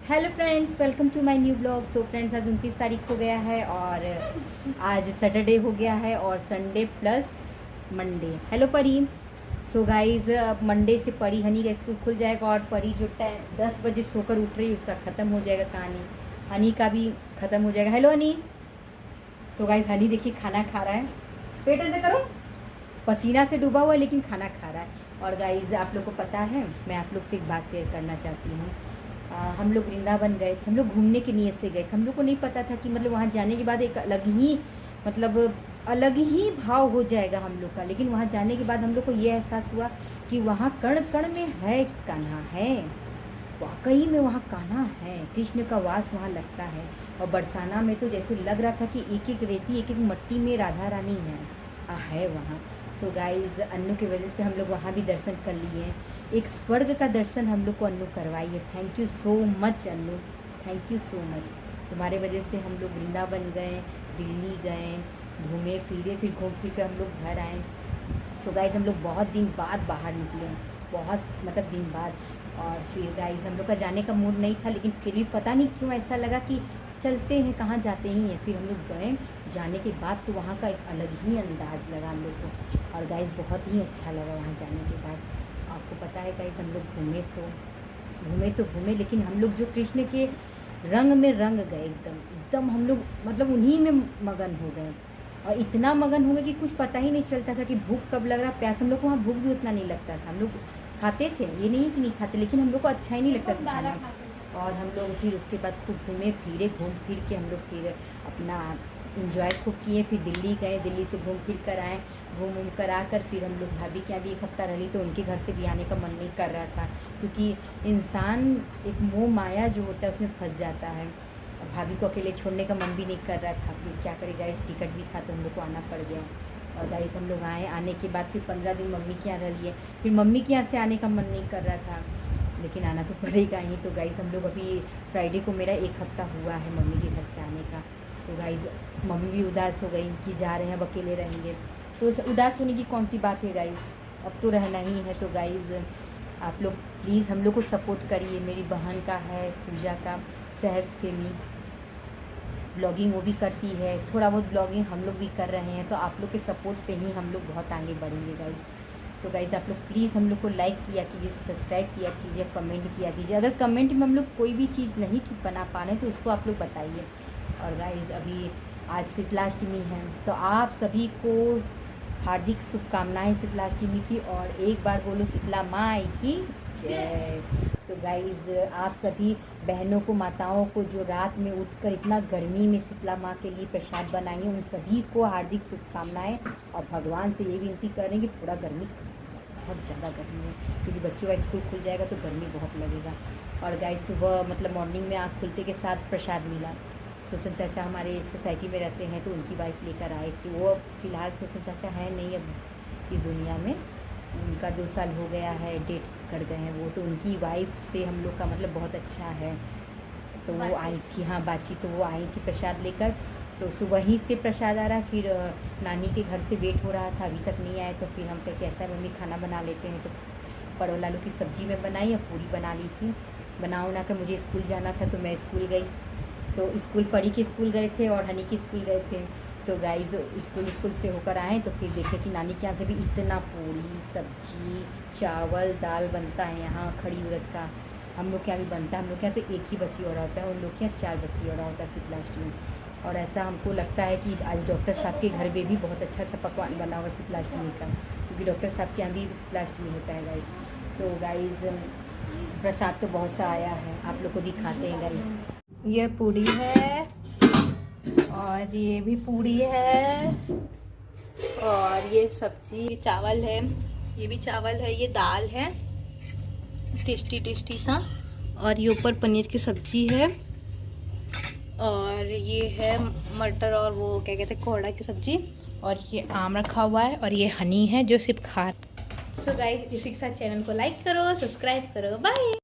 Hello friends, welcome to my new blog. So friends, आज 29 तारीख हो गया है और आज सैटरडे हो गया है और संडे प्लस मंडे। हेलो परी। सो गाइज, अब मंडे से परी हनी का स्कूल खुल जाएगा और परी जो टाइम 10 बजे सोकर उठ रही है उसका ख़त्म हो जाएगा कहानी। हनी का भी ख़त्म हो जाएगा। Hello Honey. So guys, Honey देखिए खाना खा रहा है, पेट अंदर करो, पसीना से डूबा हुआ है लेकिन खाना खा रहा है। और गाइज, आप लोग को पता है, मैं आप लोग से एक बात शेयर करना चाहती हूँ। हम लोग वृंदावन गए थे, हम लोग घूमने की नीयत से गए थे। हम लोग को नहीं पता था कि मतलब वहाँ जाने के बाद एक अलग ही भाव हो जाएगा हम लोग का। लेकिन वहाँ जाने के बाद हम लोग को ये एहसास हुआ कि वहाँ कण कण में है कान्हा है, वाकई में वहाँ कान्हा है, कृष्ण का वास वहाँ लगता है। और बरसाना में तो जैसे लग रहा था कि एक एक रेती एक एक मट्टी में राधा रानी है वहाँ। सो गाइज, अन्नू की वजह से हम लोग वहाँ भी दर्शन कर लिए। एक स्वर्ग का दर्शन हम लोग को अन्नू करवाई है। Thank you so much Annu, thank you so much. तुम्हारे वजह से हम लोग वृंदावन गए, दिल्ली गए, घूमे फिरे, फिर घूम फिर कर हम लोग घर आए। सो गाइज, हम लोग बहुत दिन बाद बाहर निकले, बहुत मतलब दिन बाद। और फिर गाइज, हम लोग का जाने का मूड नहीं था, लेकिन फिर भी पता नहीं क्यों ऐसा लगा कि चलते हैं, कहाँ जाते ही हैं। फिर हम लोग गए, जाने के बाद तो वहाँ का एक अलग ही अंदाज़ लगा हम लोग को। और गाइज, बहुत ही अच्छा लगा वहाँ जाने के बाद। आपको पता है गाइज, हम लोग घूमे, लेकिन हम लोग जो कृष्ण के रंग में रंग गए, एकदम हम लोग मतलब उन्हीं में मगन हो गए। और इतना मगन हो गए कि कुछ पता ही नहीं चलता था कि भूख कब लग रहा, प्यास। हम लोग को वहाँ भूख भी उतना नहीं लगता था। हम लोग खाते थे, ये नहीं कि नहीं खाते, लेकिन हम लोग को अच्छा ही नहीं लगता था खाना। और हम लोग फिर उसके बाद खूब घूमे फिरे, घूम फिर के हम लोग फिर अपना इंजॉय खूब किए। फिर दिल्ली गए, दिल्ली से घूम फिर कर आए। घूम कर आकर फिर हम लोग भाभी के यहाँ भी एक हफ्ता रही, तो उनके घर से भी आने का मन नहीं कर रहा था, क्योंकि इंसान एक मोह माया जो होता है उसमें फंस जाता है। भाभी को अकेले छोड़ने का मन भी नहीं कर रहा था। फिर क्या करें गाइस, टिकट भी था तो हम लोग को आना पड़ गया। और गाइस, हम लोग आए, आने के बाद फिर 15 दिन मम्मी के यहाँ रह लिए। फिर मम्मी के यहाँ से आने का मन नहीं कर रहा था, लेकिन आना तो पड़ेगा ही। तो गाइस, हम लोग अभी फ्राइडे को मेरा एक हफ्ता हुआ है मम्मी के घर से आने का। सो गाइस, मम्मी भी उदास हो गई कि जा रहे हैं, अब अकेले रहेंगे। तो उदास होने की कौन सी बात है गाइस, अब तो रहना ही है। तो गाइस, आप लोग प्लीज़ हम लोग को सपोर्ट करिए। मेरी बहन का है, पूजा का, सहज फेमी ब्लॉगिंग वो भी करती है, थोड़ा बहुत ब्लॉगिंग हम लोग भी कर रहे हैं। तो आप लोग के सपोर्ट से ही हम लोग बहुत आगे बढ़ेंगे गाइस। सो गाइज़, आप लोग प्लीज़ हम लोग को लाइक किया कीजिए, सब्सक्राइब किया कीजिए, कमेंट किया कीजिए। अगर कमेंट में हम लोग कोई भी चीज़ नहीं ठीक बना पा रहे हैं तो उसको आप लोग बताइए। और गाइज़, अभी आज शीतलाष्टमी है, तो आप सभी को हार्दिक शुभकामनाएं शीतलाष्टमी की। और एक बार बोलो शीतला माई की जय। तो गाइज़, आप सभी बहनों को, माताओं को जो रात में उठकर इतना गर्मी में शीतला माँ के लिए प्रसाद बनाई है, उन सभी को हार्दिक शुभकामनाएं। और भगवान से ये विनती करेंगे थोड़ा गर्मी, बहुत ज़्यादा गर्मी है, क्योंकि बच्चों का स्कूल खुल जाएगा तो गर्मी बहुत लगेगा। और गाइस, सुबह मतलब मॉर्निंग में आँख खुलते के साथ प्रसाद मिला। सुसन चाचा हमारे सोसाइटी में रहते हैं, तो उनकी वाइफ लेकर आए थे। वो अब फ़िलहाल सुसन चाचा है नहीं अब इस दुनिया में, उनका 2 साल हो गया है, डेट कर गए हैं वो। तो उनकी वाइफ से हम लोग का मतलब बहुत अच्छा है। तो वो आई थी, हाँ बातचीत, तो वो आई थी प्रसाद लेकर। तो सुबह ही से प्रसाद आ रहा है। फिर नानी के घर से वेट हो रहा था, अभी तक नहीं आए। तो फिर हम कह के ऐसा मम्मी खाना बना लेते हैं, तो परवल आलू की सब्ज़ी में बनाई और पूरी बना ली थी। बना कर मुझे स्कूल जाना था, तो मैं स्कूल गई। तो स्कूल परी के स्कूल गए थे और हनी के स्कूल गए थे। तो गाइज़, स्कूल से होकर आए तो फिर देखे कि नानी के यहाँ से भी इतना पूरी सब्जी चावल दाल बनता है। यहाँ खड़ी उड़द का हम लोग के यहाँ भी बनता है। हम लोग के यहाँ तो एक ही बसी हो रहा होता है, उन लोग के यहाँ 4 बसी हो रहा होता है शीतलाष्टमी। और ऐसा हमको लगता है कि आज डॉक्टर साहब के घर में भी बहुत अच्छा पकवान बना हुआ शीतलाष्टमी का, क्योंकि डॉक्टर साहब के यहाँ भी शीतलाष्टमी होता है गाइज़। तो गाइज़, प्रसाद तो बहुत सा आया है, आप लोग को दिखाते हैं गाइज़। ये पूड़ी है और ये भी पूड़ी है और ये सब्जी चावल है, ये भी चावल है, ये दाल है टेस्टी सा, और ये ऊपर पनीर की सब्जी है, और ये है मटर और वो क्या कहते हैं कोहड़ा की सब्जी, और ये आम रखा हुआ है, और ये हनी है जो सिर्फ खा। सो गाइस, इसी के साथ चैनल को लाइक करो, सब्सक्राइब करो, बाय।